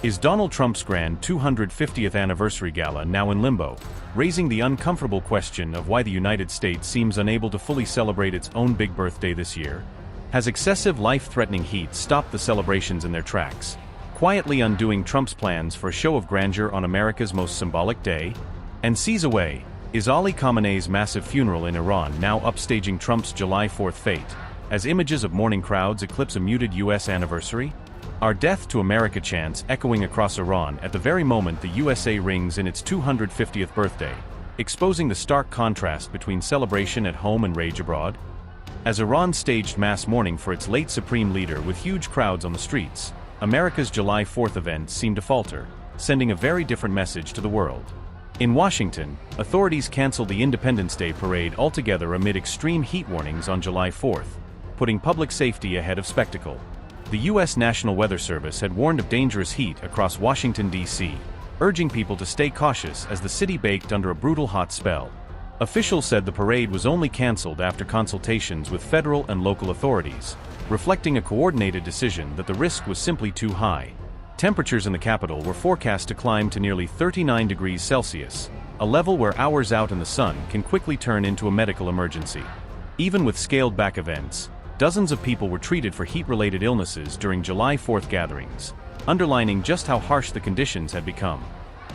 Is Donald Trump's grand 250th anniversary gala now in limbo, raising the uncomfortable question of why the United States seems unable to fully celebrate its own big birthday this year? Has excessive life-threatening heat stopped the celebrations in their tracks, quietly undoing Trump's plans for a show of grandeur on America's most symbolic day? And sees away, is Ali Khamenei's massive funeral in Iran now upstaging Trump's July 4th fate, as images of mourning crowds eclipse a muted U.S. anniversary? Are Death to America chants echoing across Iran at the very moment the USA rings in its 250th birthday, exposing the stark contrast between celebration at home and rage abroad? As Iran staged mass mourning for its late Supreme Leader with huge crowds on the streets, America's July 4th events seemed to falter, sending a very different message to the world. In Washington, authorities canceled the Independence Day parade altogether amid extreme heat warnings on July 4th, putting public safety ahead of spectacle. The U.S. National Weather Service had warned of dangerous heat across Washington, D.C., urging people to stay cautious as the city baked under a brutal hot spell. Officials said the parade was only canceled after consultations with federal and local authorities, reflecting a coordinated decision that the risk was simply too high. Temperatures in the capital were forecast to climb to nearly 39 degrees Celsius, a level where hours out in the sun can quickly turn into a medical emergency. Even with scaled-back events, dozens of people were treated for heat-related illnesses during July 4th gatherings, underlining just how harsh the conditions had become.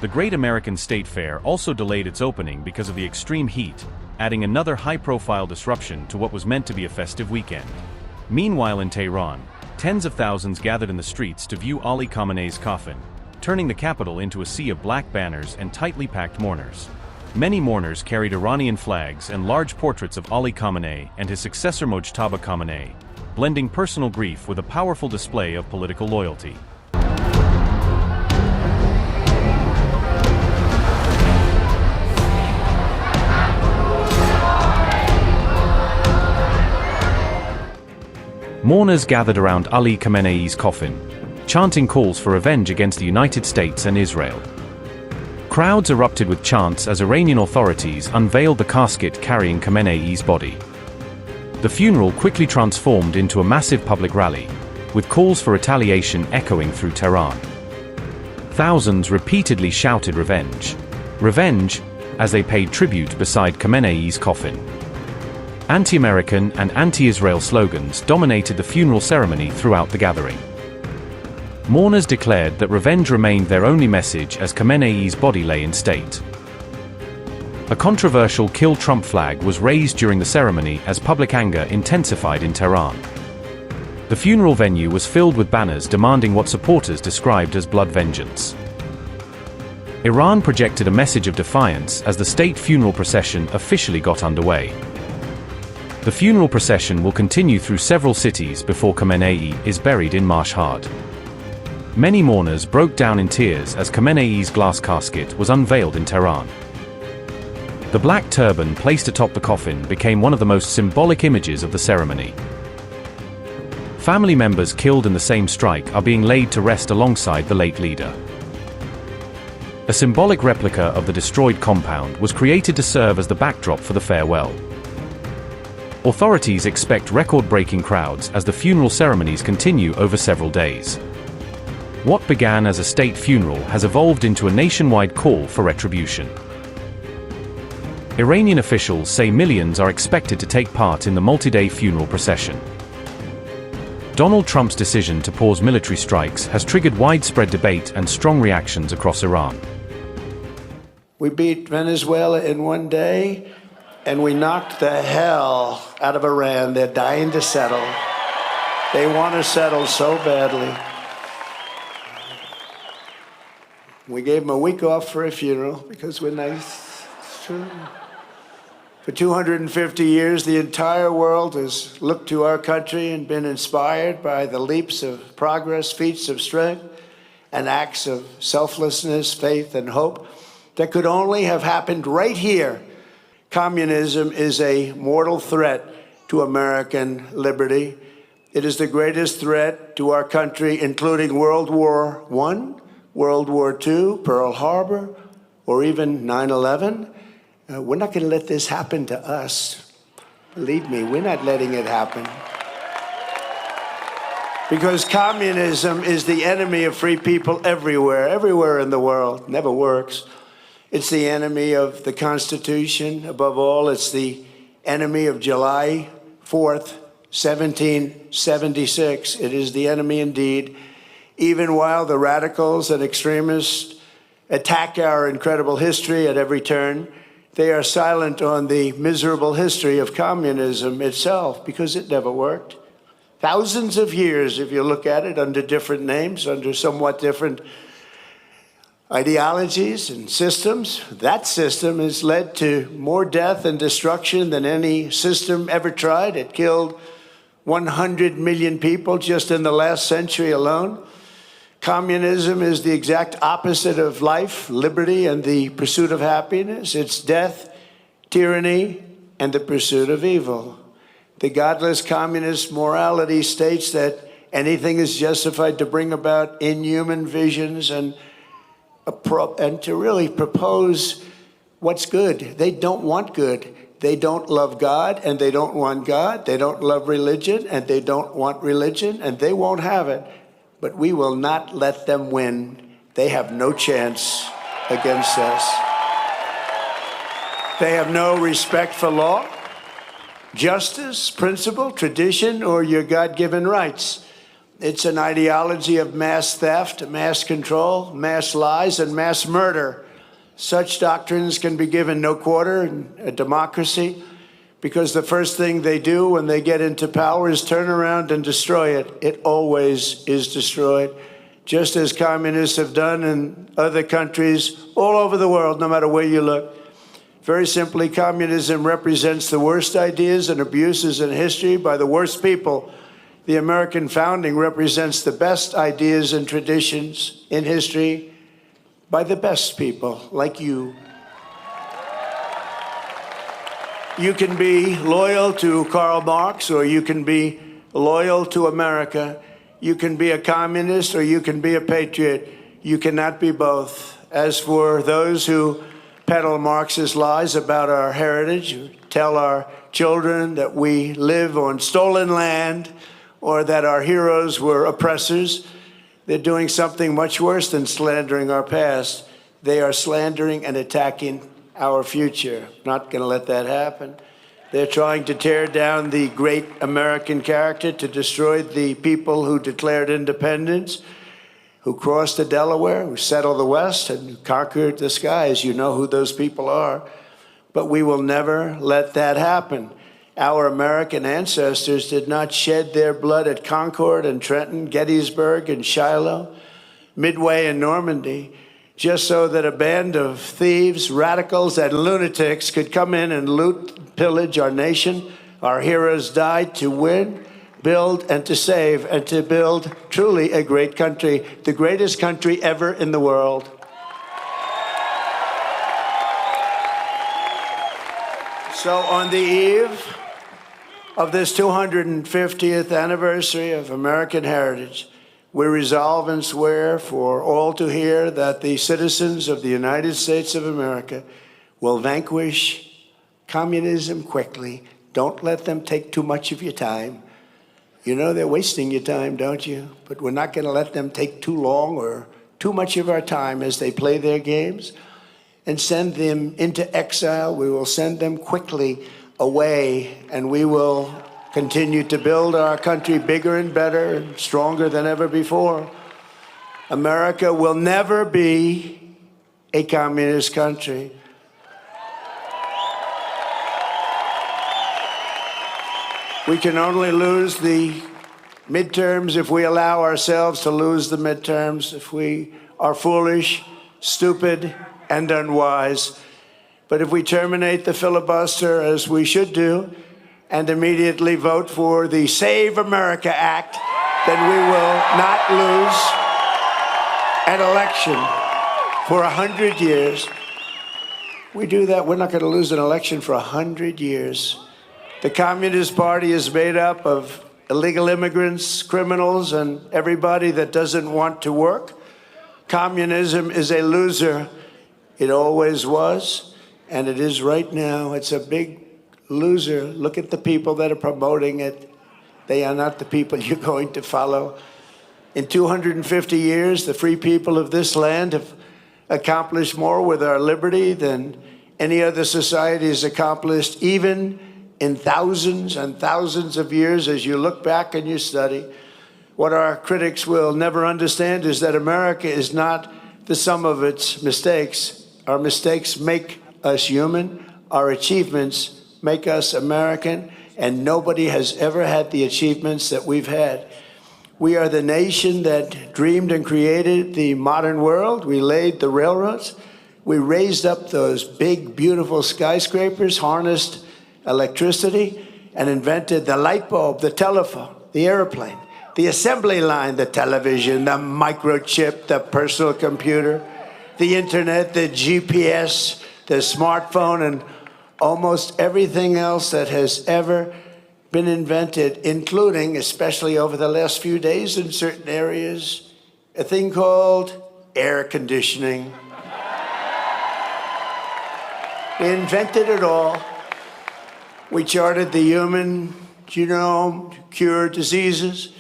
The Great American State Fair also delayed its opening because of the extreme heat, adding another high-profile disruption to what was meant to be a festive weekend. Meanwhile in Tehran, tens of thousands gathered in the streets to view Ali Khamenei's coffin, turning the capital into a sea of black banners and tightly packed mourners. Many mourners carried Iranian flags and large portraits of Ali Khamenei and his successor Mojtaba Khamenei, blending personal grief with a powerful display of political loyalty. Mourners gathered around Ali Khamenei's coffin, chanting calls for revenge against the United States and Israel. Crowds erupted with chants as Iranian authorities unveiled the casket carrying Khamenei's body. The funeral quickly transformed into a massive public rally, with calls for retaliation echoing through Tehran. Thousands repeatedly shouted revenge, revenge, as they paid tribute beside Khamenei's coffin. Anti-American and anti-Israel slogans dominated the funeral ceremony throughout the gathering. Mourners declared that revenge remained their only message as Khamenei's body lay in state. A controversial Kill Trump flag was raised during the ceremony as public anger intensified in Tehran. The funeral venue was filled with banners demanding what supporters described as blood vengeance. Iran projected a message of defiance as the state funeral procession officially got underway. The funeral procession will continue through several cities before Khamenei is buried in Mashhad. Many mourners broke down in tears as Khamenei's glass casket was unveiled in Tehran. The black turban placed atop the coffin became one of the most symbolic images of the ceremony. Family members killed in the same strike are being laid to rest alongside the late leader. A symbolic replica of the destroyed compound was created to serve as the backdrop for the farewell. Authorities expect record-breaking crowds as the funeral ceremonies continue over several days. What began as a state funeral has evolved into a nationwide call for retribution. Iranian officials say millions are expected to take part in the multi-day funeral procession. Donald Trump's decision to pause military strikes has triggered widespread debate and strong reactions across Iran. We beat Venezuela in one day, and we knocked the hell out of Iran. They're dying to settle. They want to settle so badly. We gave them a week off for a funeral because we're nice. It's true. For 250 years, the entire world has looked to our country and been inspired by the leaps of progress, feats of strength, and acts of selflessness, faith, and hope that could only have happened right here. Communism is a mortal threat to American liberty. It is the greatest threat to our country, including World War I, World War II, Pearl Harbor, or even 9/11. We're not going to let this happen to us. Believe me, we're not letting it happen. Because communism is the enemy of free people everywhere in the world. Never works. It's the enemy of the Constitution. Above all, it's the enemy of July 4th, 1776. It is the enemy indeed. Even while the radicals and extremists attack our incredible history at every turn, they are silent on the miserable history of communism itself, because it never worked. Thousands of years, if you look at it, under different names, under somewhat different ideologies and systems, that system has led to more death and destruction than any system ever tried. It killed 100 million people just in the last century alone. Communism is the exact opposite of life, liberty, and the pursuit of happiness. It's death, tyranny, and the pursuit of evil. The godless communist morality states that anything is justified to bring about inhuman visions and to really propose what's good. They don't want good. They don't love God, and they don't want God. They don't love religion, and they don't want religion, and they won't have it. But we will not let them win. They have no chance against us. They have no respect for law, justice, principle, tradition, or your God-given rights. It's an ideology of mass theft, mass control, mass lies, and mass murder. Such doctrines can be given no quarter in a democracy, because the first thing they do when they get into power is turn around and destroy it. It always is destroyed, just as communists have done in other countries all over the world, no matter where you look. Very simply, communism represents the worst ideas and abuses in history by the worst people. The American founding represents the best ideas and traditions in history by the best people like you. You can be loyal to Karl Marx, or you can be loyal to America. You can be a communist, or you can be a patriot. You cannot be both. As for those who peddle Marxist lies about our heritage, who tell our children that we live on stolen land, or that our heroes were oppressors, they're doing something much worse than slandering our past. They are slandering and attacking our future. Not going to let that happen. They're trying to tear down the great American character, to destroy the people who declared independence, who crossed the Delaware, who settled the West, and conquered the skies. You know who those people are. But we will never let that happen. Our American ancestors did not shed their blood at Concord and Trenton, Gettysburg and Shiloh, Midway and Normandy, just so that a band of thieves, radicals, and lunatics could come in and loot, pillage our nation. Our heroes died to win, build, and to save, and to build truly a great country, the greatest country ever in the world. So on the eve of this 250th anniversary of American heritage, we resolve and swear for all to hear that the citizens of the United States of America will vanquish communism quickly. Don't let them take too much of your time. You know they're wasting your time, don't you? But we're not going to let them take too long or too much of our time as they play their games and send them into exile. We will send them quickly away, and we will continue to build our country bigger and better and stronger than ever before. America will never be a communist country. We can only lose the midterms if we allow ourselves to lose the midterms, if we are foolish, stupid, and unwise. But if we terminate the filibuster, as we should do, and immediately vote for the Save America Act, then we will not lose an election for 100 years. We do that, we're not going to lose an election for 100 years. The Communist Party is made up of illegal immigrants, criminals, and everybody that doesn't want to work. Communism is a loser. It always was, and it is right now. It's a big loser. Look at the people that are promoting it. They are not the people you're going to follow. In 250 years, the free people of this land have accomplished more with our liberty than any other society has accomplished, even in thousands and thousands of years. As you look back and you study, what our critics will never understand is that America is not the sum of its mistakes. Our mistakes make us human. Our achievements make us American, and nobody has ever had the achievements that we've had. We are the nation that dreamed and created the modern world. We laid the railroads. We raised up those big, beautiful skyscrapers, harnessed electricity, and invented the light bulb, the telephone, the airplane, the assembly line, the television, the microchip, the personal computer, the internet, the GPS, the smartphone, and almost everything else that has ever been invented, including, especially over the last few days in certain areas, a thing called air conditioning. We invented it all. We charted the human genome to cure diseases.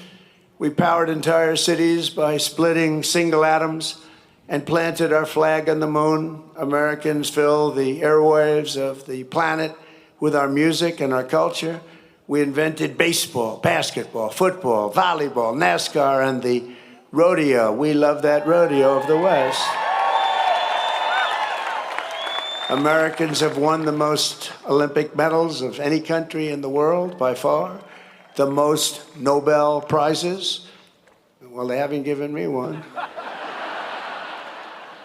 We powered entire cities by splitting single atoms and planted our flag on the moon. Americans fill the airwaves of the planet with our music and our culture. We invented baseball, basketball, football, volleyball, NASCAR, and the rodeo. We love that rodeo of the West. Americans have won the most Olympic medals of any country in the world by far, the most Nobel Prizes. Well, they haven't given me one.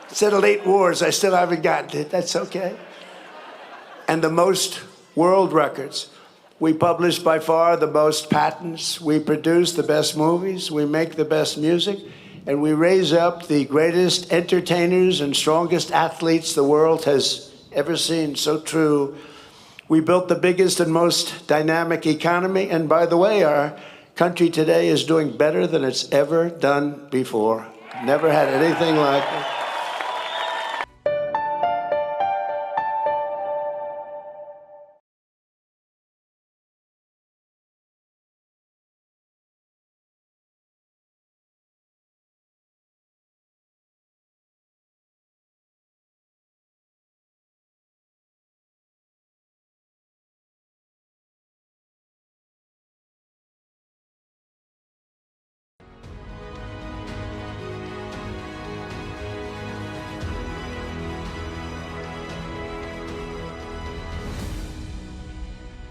Settled 8 wars, I still haven't gotten it. That's okay. And the most world records. We publish by far the most patents. We produce the best movies. We make the best music. And we raise up the greatest entertainers and strongest athletes the world has ever seen. So true. We built the biggest and most dynamic economy. And by the way, our country today is doing better than it's ever done before. Never had anything like it.